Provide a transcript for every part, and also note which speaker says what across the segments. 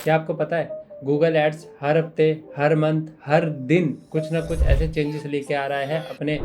Speaker 1: क्या आपको पता है गूगल एड्स हर हफ्ते, हर मंथ, हर दिन कुछ ना कुछ ऐसे चेंजेस लेके आ रहा है अपने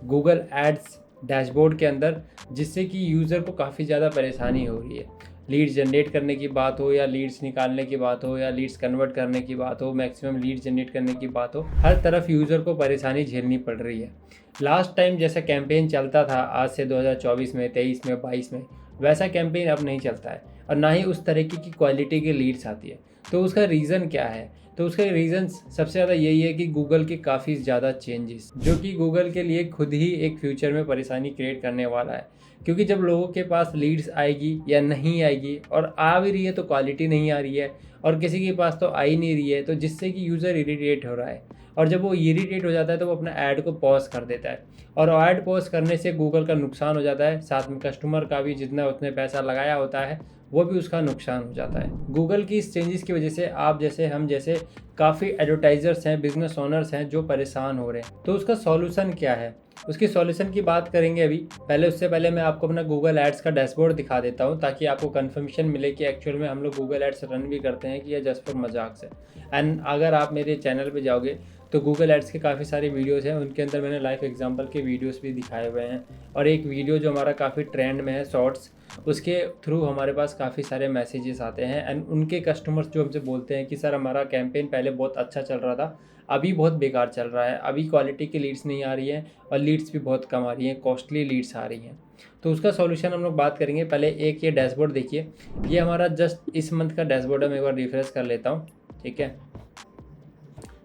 Speaker 1: गूगल एड्स डैशबोर्ड के अंदर, जिससे कि यूज़र को काफ़ी ज़्यादा परेशानी हो रही है। लीड्स जनरेट करने की बात हो या लीड्स निकालने की बात हो या लीड्स कन्वर्ट करने की बात हो, मैक्सिमम लीड्स जनरेट करने की बात हो, हर तरफ यूज़र को परेशानी झेलनी पड़ रही है। लास्ट टाइम जैसा कैंपेन चलता था आज से 2024 में, 23 में, 22 में, वैसा कैंपेन अब नहीं चलता है और ना ही उस तरीके की क्वालिटी की लीड्स आती है। तो उसका रीज़न क्या है? तो उसका रीज़न सबसे ज़्यादा यही है कि गूगल के काफ़ी ज़्यादा चेंजेस, जो कि गूगल के लिए खुद ही एक फ्यूचर में परेशानी क्रिएट करने वाला है। क्योंकि जब लोगों के पास लीड्स आएगी या नहीं आएगी, और आ भी रही है तो क्वालिटी नहीं आ रही है, और किसी के पास तो आ ही नहीं रही है, तो जिससे कि यूज़र इरिटेट हो रहा है। और जब वो इरिटेट हो जाता है तो वो अपना ऐड को पॉज कर देता है, और ऐड पॉज करने से गूगल का नुकसान हो जाता है, साथ में कस्टमर का भी जितना उसने पैसा लगाया होता है वो भी उसका नुकसान हो जाता है। गूगल की इस चेंजेस की वजह से आप जैसे, हम जैसे काफ़ी एडवर्टाइजर्स हैं, बिजनेस ओनर्स हैं जो परेशान हो रहे हैं। तो उसका सॉल्यूशन क्या है? उसकी सॉल्यूशन की बात करेंगे अभी। उससे पहले मैं आपको अपना गूगल एड्स का डैशबोर्ड दिखा देता हूँ, ताकि आपको कन्फर्मेशन मिले कि एक्चुअल में हम लोग गूगल एड्स रन भी करते हैं कि या जस्ट फॉर मजाक से। एंड अगर आप मेरे चैनल पे जाओगे तो गूगल एड्स के काफ़ी सारे वीडियोस हैं, उनके अंदर मैंने लाइव एग्जांपल के वीडियोस भी दिखाए हुए हैं। और एक वीडियो जो हमारा काफ़ी ट्रेंड में है, शॉर्ट्स, उसके थ्रू हमारे पास काफ़ी सारे मैसेजेस आते हैं एंड उनके कस्टमर्स जो हमसे बोलते हैं कि सर हमारा कैंपेन पहले बहुत अच्छा चल रहा था, अभी बहुत बेकार चल रहा है, अभी क्वालिटी की लीड्स नहीं आ रही हैं और लीड्स भी बहुत कम आ रही हैं, कॉस्टली लीड्स आ रही हैं। तो उसका सॉल्यूशन हम लोग बात करेंगे। पहले एक ये डैशबोर्ड देखिए, ये हमारा जस्ट इस मंथ का डैशबोर्ड है। मैं एक बार रिफ्रेश कर लेता हूँ, ठीक है।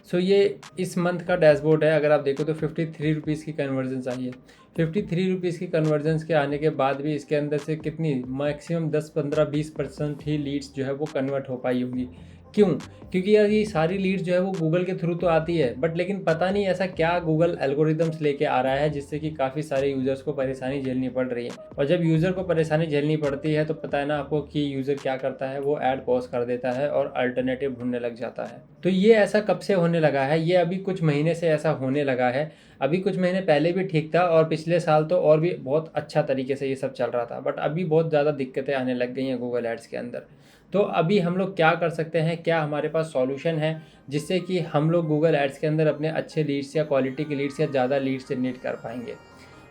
Speaker 1: सो ये इस मंथ का डैशबोर्ड है। अगर आप देखो तो 53 रुपीज़ की कन्वर्जेंस आई है। 53 रुपीज़ की कन्वर्जेंस के आने के बाद भी इसके अंदर से कितनी, मैक्सिमम 10-15-20% ही लीड्स जो है वो कन्वर्ट हो पाई होंगी। क्यों? क्योंकि यार ये सारी लीड्स जो है वो गूगल के थ्रू तो आती है, बट लेकिन पता नहीं ऐसा क्या गूगल एल्गोरिदम्स लेके आ रहा है जिससे कि काफ़ी सारे यूज़र्स को परेशानी झेलनी पड़ रही है। और जब यूज़र को परेशानी झेलनी पड़ती है तो पता है ना आपको कि यूज़र क्या करता है, वो ऐड पॉज कर देता है और अल्टरनेटिव ढूंढने लग जाता है। तो ये ऐसा कब से होने लगा है? ये अभी कुछ महीने से ऐसा होने लगा है। अभी कुछ महीने पहले भी ठीक था और पिछले साल तो और भी बहुत अच्छा तरीके से ये सब चल रहा था, बट अभी बहुत ज़्यादा दिक्कतें आने लग गई हैं गूगल एड्स के अंदर। तो अभी हम लोग क्या कर सकते हैं? क्या हमारे पास सॉल्यूशन है जिससे कि हम लोग गूगल एड्स के अंदर अपने अच्छे लीड्स या क्वालिटी की लीड्स या ज़्यादा लीड्स जनरेट कर पाएंगे?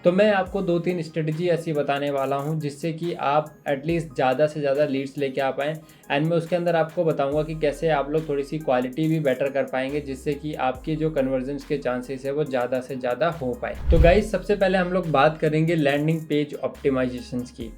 Speaker 1: तो मैं आपको 2-3 स्ट्रेटजी ऐसी बताने वाला हूं जिससे कि आप एटलीस्ट ज़्यादा से ज़्यादा लीड्स लेके आ पाएँ। एंड मैं उसके अंदर आपको बताऊंगा कि कैसे आप लोग थोड़ी सी क्वालिटी भी बेटर कर पाएंगे, जिससे कि आपकी जो कन्वर्जन्स के चांसेस है वो ज़्यादा से ज़्यादा हो पाए। तो गाइस, सबसे पहले हम लोग बात करेंगे लैंडिंग पेज ऑप्टिमाइजेशंस की।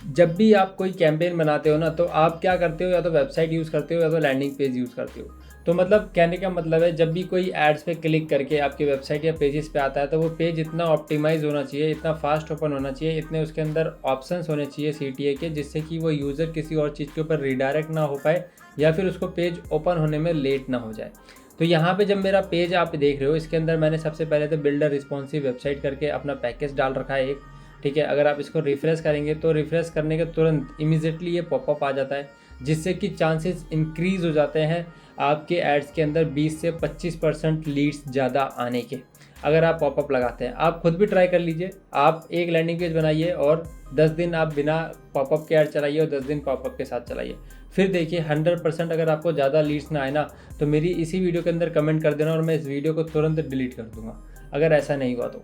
Speaker 1: जब भी आप कोई कैंपेन बनाते हो ना, तो आप क्या करते हो, या तो वेबसाइट यूज़ करते हो या तो लैंडिंग पेज यूज़ करते हो। तो मतलब कहने का मतलब है, जब भी कोई एड्स पे क्लिक करके आपकी वेबसाइट या पेजेस पे आता है तो वो पेज इतना ऑप्टिमाइज होना चाहिए, इतना फास्ट ओपन होना चाहिए, इतने उसके अंदर ऑप्शंस होने चाहिए CTA के, जिससे कि वो यूज़र किसी और चीज़ के ऊपर रिडायरेक्ट ना हो पाए या फिर उसको पेज ओपन होने में लेट ना हो जाए। तो यहाँ पे जब मेरा पेज आप देख रहे हो, इसके अंदर मैंने सबसे पहले तो बिल्डर रिस्पॉन्सिव वेबसाइट करके अपना पैकेज डाल रखा है एक, ठीक है। अगर आप इसको रिफ्रेश करेंगे तो रिफ्रेश करने के तुरंत इमीडिएटली ये पॉपअप आ जाता है, जिससे कि चांसेस इंक्रीज़ हो जाते हैं आपके एड्स के अंदर 20 से 25% लीड्स ज़्यादा आने के। अगर आप पॉपअप लगाते हैं, आप खुद भी ट्राई कर लीजिए। आप एक लैंडिंग पेज बनाइए और 10 दिन आप बिना पॉपअप के ऐड चलाइए और 10 दिन पॉपअप के साथ चलाइए। फिर देखिए 100% अगर आपको ज़्यादा लीड्स ना आए ना, तो मेरी इसी वीडियो के अंदर कमेंट कर देना और मैं इस वीडियो को तुरंत डिलीट कर दूंगा, अगर ऐसा नहीं हुआ तो,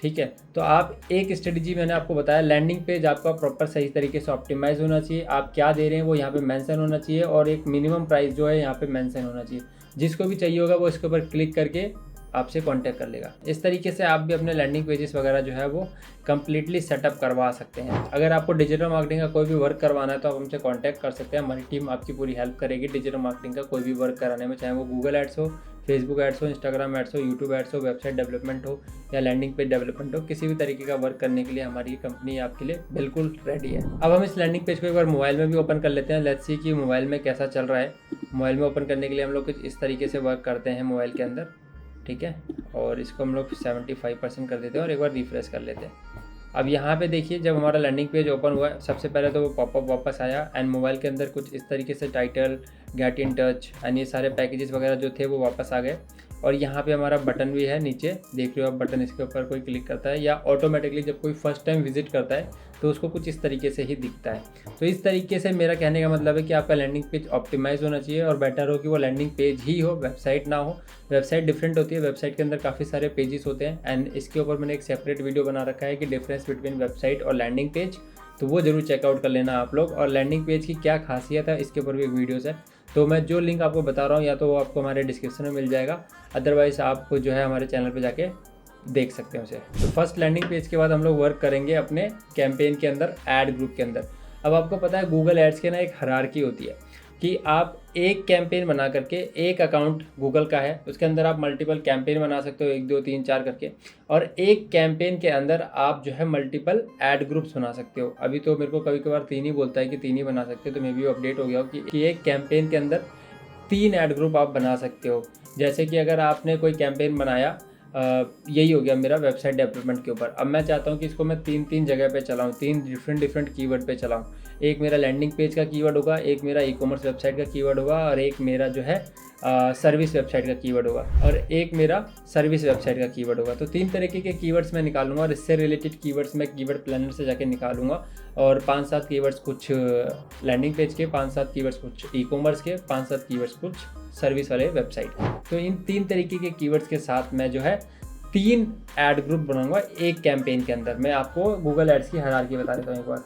Speaker 1: ठीक है। तो आप एक स्ट्रेटजी मैंने आपको बताया, लैंडिंग पेज आपका प्रॉपर सही तरीके से ऑप्टिमाइज होना चाहिए। आप क्या दे रहे हैं वो यहाँ पे मेंशन होना चाहिए, और एक मिनिमम प्राइस जो है यहाँ पे मेंशन होना चाहिए। जिसको भी चाहिए होगा वो इसके ऊपर क्लिक करके आपसे कांटेक्ट कर लेगा। इस तरीके से आप भी अपने लैंडिंग पेजेस वगैरह जो है वो कम्प्लीटली सेटअप करवा सकते हैं। अगर आपको डिजिटल मार्केटिंग का कोई भी वर्क करवाना है तो आप हमसे कांटेक्ट कर सकते हैं। हमारी टीम आपकी पूरी हेल्प करेगी डिजिटल मार्केटिंग का कोई भी वर्क कराने में, चाहे वो गूगल एड्स हो, फेसबुक एड्स हो, इंस्टाग्राम एड्स हो, यूट्यूब एड्स हो, वेबसाइट डेवलपमेंट हो या लैंडिंग पेज डेवलपमेंट हो। किसी भी तरीके का वर्क करने के लिए हमारी कंपनी आपके लिए बिल्कुल रेडी है। अब हम इस लैंडिंग पेज को एक बार मोबाइल में भी ओपन कर लेते हैं। लेट्स सी कि मोबाइल में कैसा चल रहा है। मोबाइल में ओपन करने के लिए हम लोग कुछ इस तरीके से वर्क करते हैं मोबाइल के अंदर, ठीक है। और इसको हम लोग 75% कर देते हैं और एक बार रिफ्रेश कर लेते हैं। अब यहाँ पे देखिए, जब हमारा लैंडिंग पेज ओपन हुआ है, सबसे पहले तो वो पॉपअप वापस आया एंड मोबाइल के अंदर कुछ इस तरीके से title, get in touch and ये सारे पैकेजेस वगैरह जो थे वो वापस आ गए। और यहाँ पे हमारा बटन भी है नीचे, देख रहे हो आप बटन, इसके ऊपर कोई क्लिक करता है या ऑटोमेटिकली जब कोई फर्स्ट टाइम विजिट करता है तो उसको कुछ इस तरीके से ही दिखता है। तो इस तरीके से मेरा कहने का मतलब है कि आपका लैंडिंग पेज ऑप्टिमाइज होना चाहिए और बेटर हो कि वो लैंडिंग पेज ही हो, वेबसाइट ना हो। वेबसाइट डिफरेंट होती है, वेबसाइट के अंदर काफ़ी सारे पेजेस होते हैं एंड इसके ऊपर मैंने एक सेपरेट वीडियो बना रखा है कि डिफरेंस बिटवीन वेबसाइट और लैंडिंग पेज, तो वो जरूर चेकआउट कर लेना आप लोग। और लैंडिंग पेज की क्या खासियत है इसके ऊपर भी एक वीडियोज़ है, तो मैं जो लिंक आपको बता रहा हूँ या तो वो आपको हमारे डिस्क्रिप्शन में मिल जाएगा, अदरवाइज़ आप जो है हमारे चैनल पे जाके देख सकते हैं उसे। तो फर्स्ट लैंडिंग पेज के बाद हम लोग वर्क करेंगे अपने कैंपेन के अंदर, ऐड ग्रुप के अंदर। अब आपको पता है गूगल एड्स के ना एक हायरार्की होती है कि आप एक कैंपेन बना करके, एक अकाउंट गूगल का है उसके अंदर आप मल्टीपल कैंपेन बना सकते हो, 1 2 3 4 करके, और एक कैंपेन के अंदर आप जो है मल्टीपल ऐड ग्रुप्स बना सकते हो। अभी तो मेरे को कभी कभार 3 ही बोलता है कि 3 ही बना सकते हो, तो मे भी अपडेट हो गया हो कि एक कैंपेन के अंदर 3 ऐड ग्रुप आप बना सकते हो। जैसे कि अगर आपने कोई कैंपेन बनाया, यही हो गया मेरा वेबसाइट डेवलपमेंट के ऊपर, अब मैं चाहता हूँ कि इसको मैं 3 जगह पे चलाऊँ, 3 डिफरेंट कीवर्ड पे चलाऊँ। एक मेरा लैंडिंग पेज का कीवर्ड होगा, एक मेरा ई कॉमर्स वेबसाइट का कीवर्ड होगा, और एक मेरा जो है सर्विस वेबसाइट का कीवर्ड होगा, और एक मेरा सर्विस वेबसाइट का कीवर्ड होगा। तो 3 तरीके के कीवर्ड्स मैं निकालूंगा और इससे रिलेटेड कीवर्ड्स मैं कीवर्ड प्लानर से जाके निकालूंगा, और 5-7 कीवर्ड्स कुछ लैंडिंग पेज के, 5-7 कीवर्ड्स कुछ ई कॉमर्स के, 5-7 कीवर्ड्स कुछ सर्विस वाले वेबसाइट के। तो इन 3 तरीके के कीवर्ड्स के साथ मैं जो है 3 ऐड ग्रुप बनाऊंगा एक कैंपेन के अंदर। मैं आपको गूगल एड्स की हायरार्की बता देता हूँ एक बार।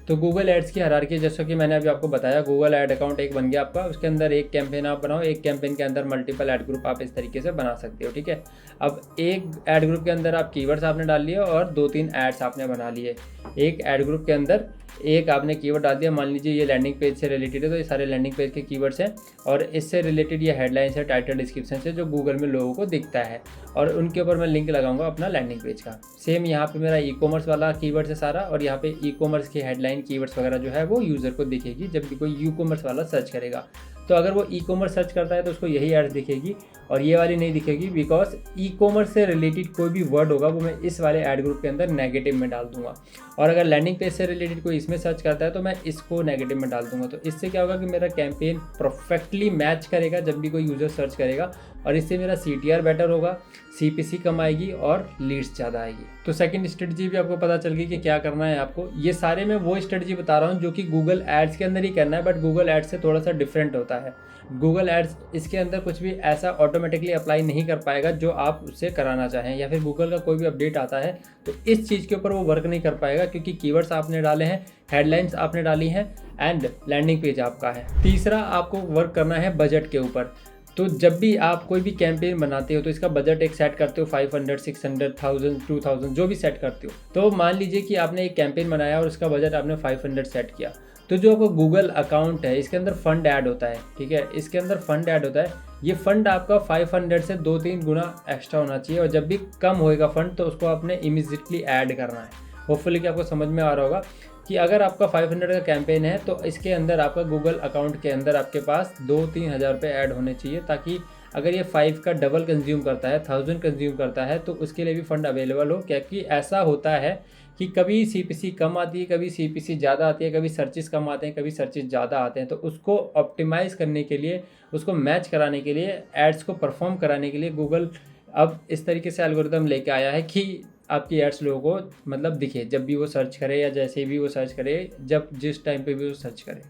Speaker 1: तो गूगल एड्स की हायरार्की जैसा कि मैंने अभी आपको बताया, गूगल ऐड अकाउंट एक बन गया आपका, उसके अंदर एक कैंपेन आप बनाओ, एक कैंपेन के अंदर मल्टीपल ऐड ग्रुप आप इस तरीके से बना सकते हो, ठीक है। अब एक ऐड ग्रुप के अंदर आप कीवर्ड्स आपने डाल लिए और 2-3 एड्स आपने बना लिए। एक ऐड ग्रुप के अंदर एक आपने कीवर्ड डाल दिया, मान लीजिए ये लैंडिंग पेज से रिलेटेड है तो ये सारे लैंडिंग पेज के कीवर्ड्स हैं, और इससे रिलेटेड ये हेडलाइंस है, टाइटल, डिस्क्रिप्शन से जो गूगल में लोगों को दिखता है, और उनके ऊपर मैं लिंक लगाऊंगा अपना लैंडिंग पेज का। सेम यहाँ पे मेरा ई कॉमर्स वाला कीवर्ड्स है सारा, और यहाँ पे ई कॉमर्स की हेडलाइन कीवर्ड्स वगैरह जो है वो यूज़र को दिखेगी जब भी कोई ई कॉमर्स वाला सर्च करेगा। तो अगर वो ई कॉमर्स सर्च करता है तो उसको यही एड्स दिखेगी और ये वाली नहीं दिखेगी, बिकॉज ई कॉमर्स से रिलेटेड कोई भी वर्ड होगा वो मैं इस वाले ऐड ग्रुप के अंदर नेगेटिव में डाल दूंगा, और अगर लैंडिंग पेज से रिलेटेड कोई इसमें सर्च करता है तो मैं इसको नेगेटिव में डाल दूंगा। तो इससे क्या होगा कि मेरा कैंपेन परफेक्टली मैच करेगा जब भी कोई यूज़र सर्च करेगा, और इससे मेरा CTR बेटर होगा, CPC कम आएगी और लीड्स ज़्यादा आएगी। तो सेकंड स्ट्रेटजी भी आपको पता चल गई कि क्या करना है आपको। ये सारे मैं वो स्ट्रेटजी बता रहा हूँ जो कि गूगल एड्स के अंदर ही करना है, बट गूगल एड्स से थोड़ा सा डिफरेंट होता है। गूगल एड्स इसके अंदर कुछ भी ऐसा ऑटोमेटिकली अप्लाई नहीं कर पाएगा जो आप उससे कराना चाहें, या फिर गूगल का कोई भी अपडेट आता है तो इस चीज़ के ऊपर वो वर्क नहीं कर पाएगा, क्योंकि कीवर्ड्स आपने डाले हैं, हेडलाइंस आपने डाली हैं, एंड लैंडिंग पेज आपका है। तीसरा आपको वर्क करना है बजट के ऊपर। तो जब भी आप कोई भी कैंपेन बनाते हो तो इसका बजट एक सेट करते हो, 500, 600, 1000, 2000 जो भी सेट करते हो। तो मान लीजिए कि आपने एक कैंपेन बनाया और उसका बजट आपने 500 सेट किया, तो जो आपका गूगल अकाउंट है इसके अंदर फंड ऐड होता है, ठीक है, इसके अंदर फंड ऐड होता है। ये फंड आपका 500 से 2-3 गुना एक्स्ट्रा होना चाहिए, और जब भी कम होएगा फंड तो उसको आपने इमीडिएटली ऐड करना है। होपफुली कि आपको समझ में आ रहा होगा कि अगर आपका 500 का कैंपेन है तो इसके अंदर आपका गूगल अकाउंट के अंदर आपके पास 2-3 हज़ार रुपये ऐड होने चाहिए, ताकि अगर ये 5 का डबल कंज्यूम करता है, 1000 कंज्यूम करता है, तो उसके लिए भी फंड अवेलेबल हो। क्योंकि ऐसा होता है कि कभी CPC कम आती है, कभी CPC ज़्यादा आती है, कभी सर्चेस कम आते हैं, कभी सर्चेस ज़्यादा आते हैं। तो उसको ऑप्टिमाइज़ करने के लिए, उसको मैच कराने के लिए, एड्स को परफॉर्म कराने के लिए गूगल अब इस तरीके से एल्गोरिदम लेके आया है कि आपकी एड्स लोगों को मतलब दिखे जब भी वो सर्च करे, या जैसे भी वो सर्च करे, जब जिस टाइम पे भी वो सर्च करे।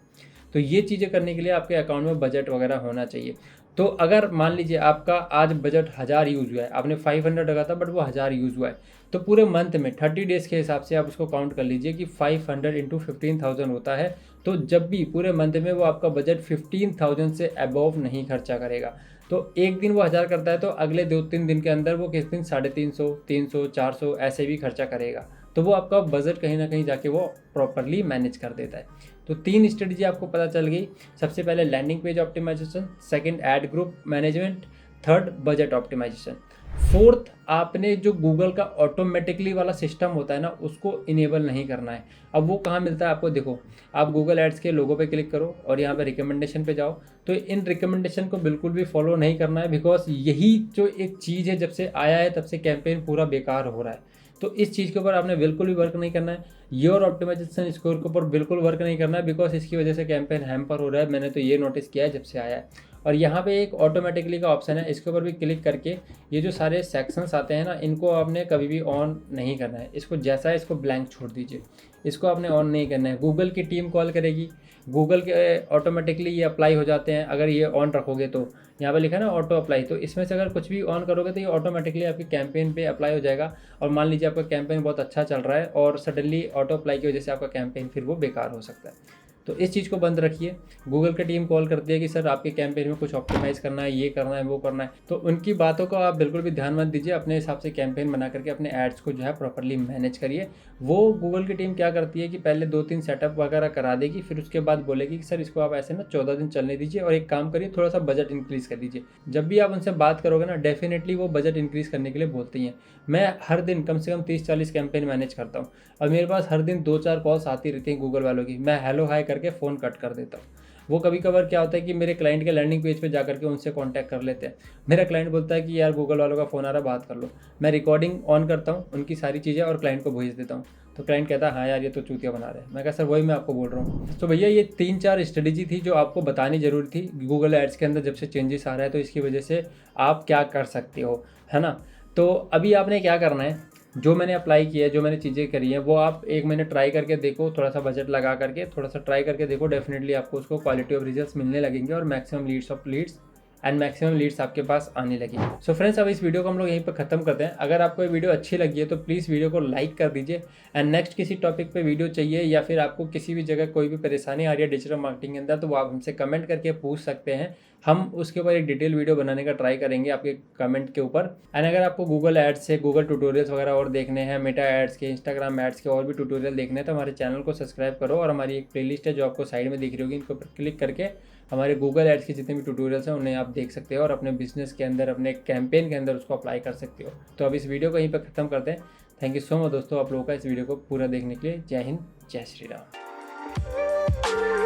Speaker 1: तो ये चीज़ें करने के लिए आपके अकाउंट में बजट वगैरह होना चाहिए। तो अगर मान लीजिए आपका आज बजट 1000 यूज़ हुआ है, आपने 500 लगा था बट वो 1000 यूज़ हुआ है, तो पूरे मंथ में 30 डेज़ के हिसाब से आप उसको काउंट कर लीजिए कि 500 × 15,000 होता है। तो जब भी पूरे मंथ में वो आपका बजट 15,000 से अबव नहीं खर्चा करेगा। तो एक दिन वो 1000 करता है तो अगले 2-3 दिन के अंदर वो किस दिन 350, 300, 400 ऐसे भी खर्चा करेगा। तो वो आपका बजट कहीं ना कहीं जाके वो प्रॉपरली मैनेज कर देता है। तो 3 स्ट्रेटजी आपको पता चल गई। सबसे पहले landing page optimisation, second ad group management, third budget optimisation. Fourth, आपने जो गूगल का ऑटोमेटिकली वाला सिस्टम होता है ना, उसको इनेबल नहीं करना है। अब वो कहाँ मिलता है आपको, देखो आप गूगल एड्स के लोगो पे क्लिक करो और यहाँ पे रिकमेंडेशन पे जाओ, तो इन रिकमेंडेशन को बिल्कुल भी फॉलो नहीं करना है, बिकॉज यही जो एक चीज़ है जब से आया है तब से कैंपेन पूरा बेकार हो रहा है। तो इस चीज़ के ऊपर आपने बिल्कुल भी वर्क नहीं करना है। योर ऑप्टिमाइजेशन स्कोर के ऊपर बिल्कुल वर्क नहीं करना है, बिकॉज इसकी वजह से कैंपेन हैम्पर हो रहा है। मैंने तो ये नोटिस किया है जब से आया है। और यहाँ पे एक ऑटोमेटिकली का ऑप्शन है, इसके ऊपर भी क्लिक करके ये जो सारे सेक्शंस आते हैं ना, इनको आपने कभी भी ऑन नहीं करना है। इसको जैसा है इसको ब्लैंक छोड़ दीजिए, इसको आपने ऑन नहीं करना है। गूगल की टीम कॉल करेगी, गूगल के ऑटोमेटिकली ये अप्लाई हो जाते हैं अगर ये ऑन रखोगे तो। यहाँ पे लिखा है ना ऑटो अप्लाई, तो इसमें से अगर कुछ भी ऑन करोगे तो ये ऑटोमेटिकली आपके कैंपेन पे अप्लाई हो जाएगा। और मान लीजिए आपका कैंपेन बहुत अच्छा चल रहा है और सडनली ऑटो अप्लाई की वजह से आपका कैंपेन फिर वो बेकार हो सकता है। तो इस चीज़ को बंद रखिए। गूगल की टीम कॉल करती है कि सर आपके कैंपेन में कुछ ऑप्टिमाइज़ करना है, ये करना है, वो करना है, तो उनकी बातों को आप बिल्कुल भी ध्यान मत दीजिए। अपने हिसाब से कैंपेन बना करके अपने एड्स को जो है प्रॉपर्ली मैनेज करिए। वो गूगल की टीम क्या करती है कि पहले 2-3 सेटअप वगैरह करा देगी, फिर उसके बाद बोलेगी कि सर इसको आप ऐसे ना 14 दिन चलने दीजिए और एक काम करिए थोड़ा सा बजट इंक्रीज़ कर दीजिए। जब भी आप उनसे बात करोगे ना, डेफिनेटली वो बजट इंक्रीज़ करने के लिए बोलती हैं। मैं हर दिन कम से कम 30-40 कैंपेन मैनेज करता हूँ और मेरे पास हर दिन 2-4 कॉल्स आती रहती हैं गूगल वालों की। मैं हेलो हाय करके फ़ोन कट कर देता हूँ। वो कभी कभार क्या होता है कि मेरे क्लाइंट के लैंडिंग पेज पे जाकर के उनसे कांटेक्ट कर लेते हैं। मेरा क्लाइंट बोलता है कि यार गूगल वालों का फ़ोन आ रहा है, बात कर लो। मैं रिकॉर्डिंग ऑन करता हूँ उनकी सारी चीज़ें और क्लाइंट को भेज देता हूँ। तो क्लाइंट कहता है हाँ यार ये तो चूतिया बना रहे हैं। मैं कहा सर वही मैं आपको बोल रहा हूँ। तो भैया ये 3-4 स्ट्रेटेजी थी जो आपको बतानी ज़रूरी थी। गूगल एड्स के अंदर जब से चेंजेस आ रहा है तो इसकी वजह से आप क्या कर सकते हो, है ना। तो अभी आपने क्या करना है, जो मैंने अप्लाई किया है, जो मैंने चीज़ें करी हैं, वो आप 1 महीने ट्राई करके देखो। थोड़ा सा बजट लगा करके थोड़ा सा ट्राई करके देखो, डेफिनेटली आपको उसको क्वालिटी ऑफ रिजल्ट्स मिलने लगेंगे और maximum leads and maximum leads आपके पास आने लगी। सो फ्रेंड्स, अब इस वीडियो को हम लोग यहीं पर खत्म करते हैं। अगर आपको ये वीडियो अच्छी लगी है तो प्लीज़ वीडियो को लाइक कर दीजिए। एंड नेक्स्ट किसी टॉपिक पे वीडियो चाहिए या फिर आपको किसी भी जगह कोई भी परेशानी आ रही है डिजिटल मार्केटिंग के अंदर, तो वो आप हमसे कमेंट करके पूछ सकते हैं। हम उसके ऊपर एक डिटेल वीडियो बनाने का ट्राई करेंगे आपके कमेंट के ऊपर। एंड अगर आपको गूगल एड्स से गूगल ट्यूटोरियल्स वगैरह और देखने हैं, मेटा एड्स के, इंस्टाग्राम एड्स के और भी ट्यूटोरियल देखने हैं, तो हमारे चैनल को सब्सक्राइब करो। और हमारी एक प्लेलिस्ट है जो आपको साइड में दिख रही होगी, इनको क्लिक करके हमारे गूगल एड्स के जितने भी ट्यूटोरियल्स हैं उन्हें आप देख सकते हो और अपने बिजनेस के अंदर, अपने कैंपेन के अंदर उसको अप्लाई कर सकते हो। तो अब इस वीडियो को यहीं पर ख़त्म करते हैं। थैंक यू सो मच दोस्तों आप लोगों का इस वीडियो को पूरा देखने के लिए। जय हिंद, जय श्री राम।